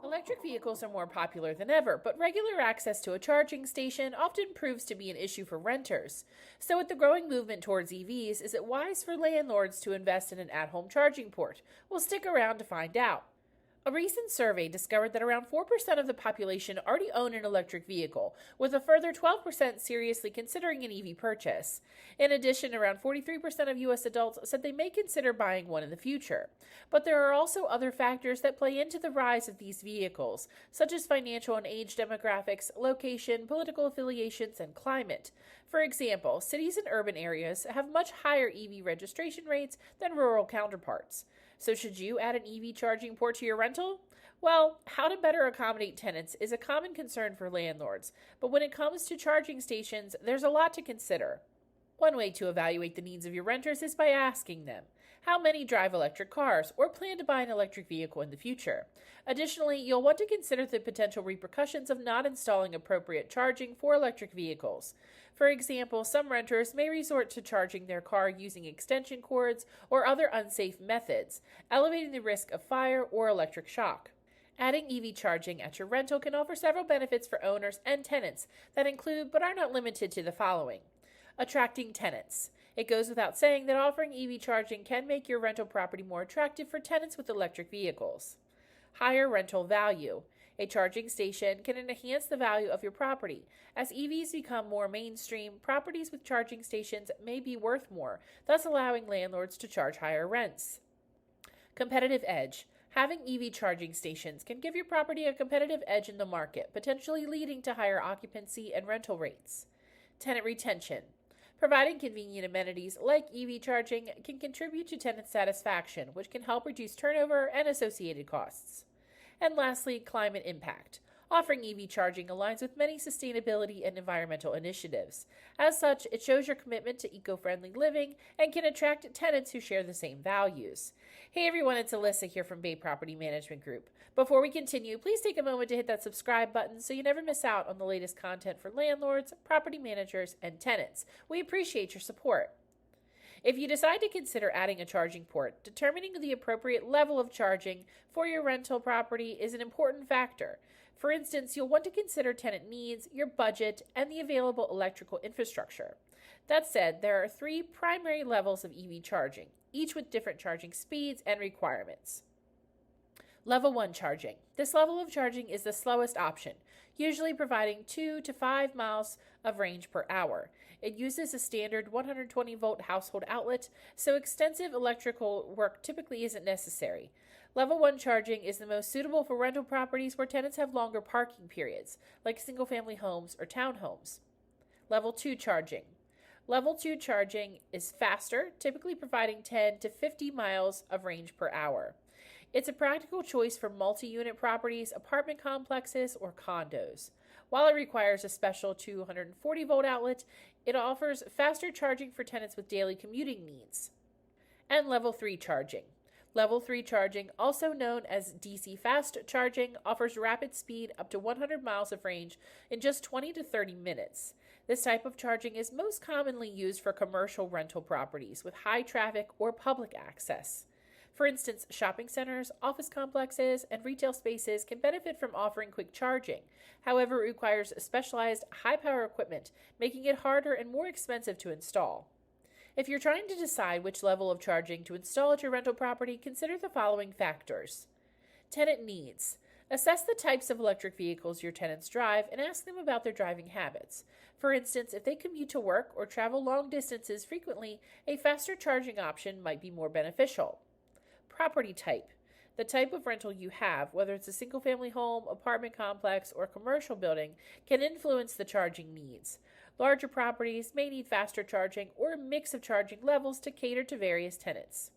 Electric vehicles are more popular than ever, but regular access to a charging station often proves to be an issue for renters. So, with the growing movement towards EVs, is it wise for landlords to invest in an at home charging port? We'll stick around to find out. A recent survey discovered that around 4% of the population already own an electric vehicle, with a further 12% seriously considering an EV purchase. In addition, around 43% of U.S. adults said they may consider buying one in the future. But there are also other factors that play into the rise of these vehicles, such as financial and age demographics, location, political affiliations, and climate. For example, cities and urban areas have much higher EV registration rates than rural counterparts. So should you add an EV charging port to your rental? Well, how to better accommodate tenants is a common concern for landlords, but when it comes to charging stations, there's a lot to consider. One way to evaluate the needs of your renters is by asking them how many drive electric cars or plan to buy an electric vehicle in the future. Additionally, you'll want to consider the potential repercussions of not installing appropriate charging for electric vehicles. For example, some renters may resort to charging their car using extension cords or other unsafe methods, elevating the risk of fire or electric shock. Adding EV charging at your rental can offer several benefits for owners and tenants that include but are not limited to the following. Attracting tenants. It goes without saying that offering EV charging can make your rental property more attractive for tenants with electric vehicles. Higher rental value. A charging station can enhance the value of your property. As EVs become more mainstream, properties with charging stations may be worth more, thus allowing landlords to charge higher rents. Competitive edge. Having EV charging stations can give your property a competitive edge in the market, potentially leading to higher occupancy and rental rates. Tenant retention. Providing convenient amenities like EV charging can contribute to tenant satisfaction, which can help reduce turnover and associated costs. And lastly, climate impact. Offering EV charging aligns with many sustainability and environmental initiatives. As such, it shows your commitment to eco-friendly living and can attract tenants who share the same values. Hey everyone, it's Alyssa here from Bay Property Management Group. Before we continue, please take a moment to hit that subscribe button so you never miss out on the latest content for landlords, property managers, and tenants. We appreciate your support. If you decide to consider adding a charging port, determining the appropriate level of charging for your rental property is an important factor. For instance, you'll want to consider tenant needs, your budget, and the available electrical infrastructure. That said, there are 3 primary levels of EV charging, each with different charging speeds and requirements. Level 1 charging. This level of charging is the slowest option, usually providing 2 to 5 miles of range per hour. It uses a standard 120-volt household outlet, so extensive electrical work typically isn't necessary. Level 1 charging is the most suitable for rental properties where tenants have longer parking periods, like single-family homes or townhomes. Level 2 charging. Level 2 charging is faster, typically providing 10 to 50 miles of range per hour. It's a practical choice for multi-unit properties, apartment complexes, or condos. While it requires a special 240-volt outlet, it offers faster charging for tenants with daily commuting needs. And Level 3 charging. Level 3 charging, also known as DC fast charging, offers rapid speed up to 100 miles of range in just 20 to 30 minutes. This type of charging is most commonly used for commercial rental properties with high traffic or public access. For instance, shopping centers, office complexes, and retail spaces can benefit from offering quick charging. However, it requires specialized high-power equipment, making it harder and more expensive to install. If you're trying to decide which level of charging to install at your rental property, consider the following factors. Tenant needs. Assess the types of electric vehicles your tenants drive and ask them about their driving habits. For instance, if they commute to work or travel long distances frequently, a faster charging option might be more beneficial. Property type. The type of rental you have, whether it's a single-family home, apartment complex, or commercial building, can influence the charging needs. Larger properties may need faster charging or a mix of charging levels to cater to various tenants.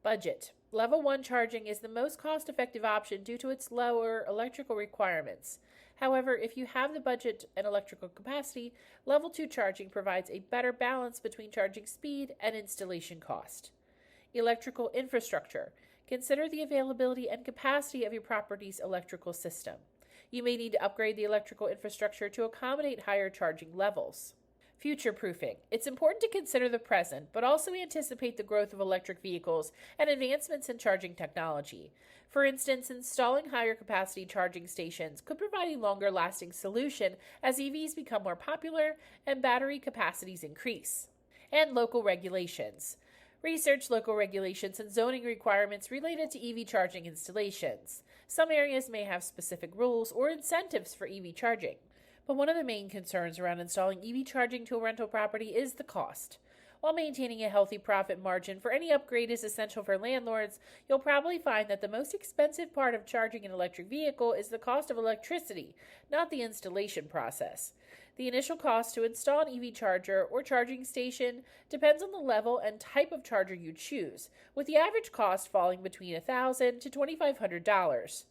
Budget. Level 1 charging is the most cost-effective option due to its lower electrical requirements. However, if you have the budget and electrical capacity, Level 2 charging provides a better balance between charging speed and installation cost. Electrical infrastructure. Consider the availability and capacity of your property's electrical system. You may need to upgrade the electrical infrastructure to accommodate higher charging levels. Future proofing. It's important to consider the present, but also anticipate the growth of electric vehicles and advancements in charging technology. For instance, installing higher capacity charging stations could provide a longer lasting solution as EVs become more popular and battery capacities increase. And local regulations. Research local regulations and zoning requirements related to EV charging installations. Some areas may have specific rules or incentives for EV charging. But one of the main concerns around installing EV charging to a rental property is the cost. While maintaining a healthy profit margin for any upgrade is essential for landlords, you'll probably find that the most expensive part of charging an electric vehicle is the cost of electricity, not the installation process. The initial cost to install an EV charger or charging station depends on the level and type of charger you choose, with the average cost falling between $1,000 to $2,500.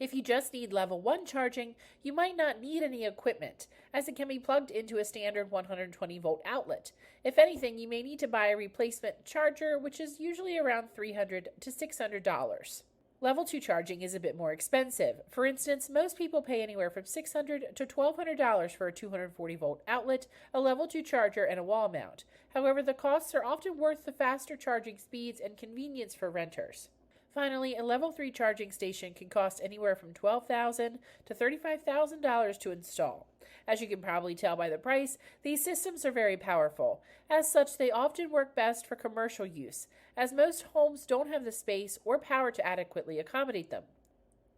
If you just need level 1 charging, you might not need any equipment, as it can be plugged into a standard 120-volt outlet. If anything, you may need to buy a replacement charger, which is usually around $300 to $600. Level 2 charging is a bit more expensive. For instance, most people pay anywhere from $600 to $1,200 for a 240-volt outlet, a level 2 charger, and a wall mount. However, the costs are often worth the faster charging speeds and convenience for renters. Finally, a level 3 charging station can cost anywhere from $12,000 to $35,000 to install. As you can probably tell by the price, these systems are very powerful. As such, they often work best for commercial use, as most homes don't have the space or power to adequately accommodate them.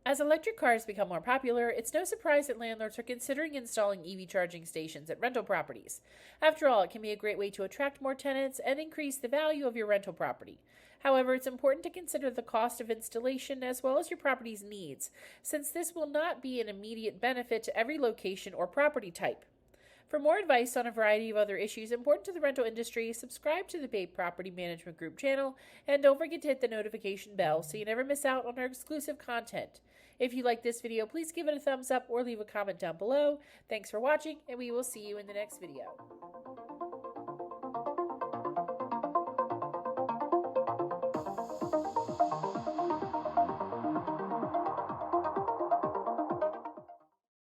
As electric cars become more popular, it's no surprise that landlords are considering installing EV charging stations at rental properties. After all, it can be a great way to attract more tenants and increase the value of your rental property. However, it's important to consider the cost of installation as well as your property's needs, since this will not be an immediate benefit to every location or property type. For more advice on a variety of other issues important to the rental industry, subscribe to the Babe Property Management Group channel, and don't forget to hit the notification bell so you never miss out on our exclusive content. If you like this video, please give it a thumbs up or leave a comment down below. Thanks for watching, and we will see you in the next video.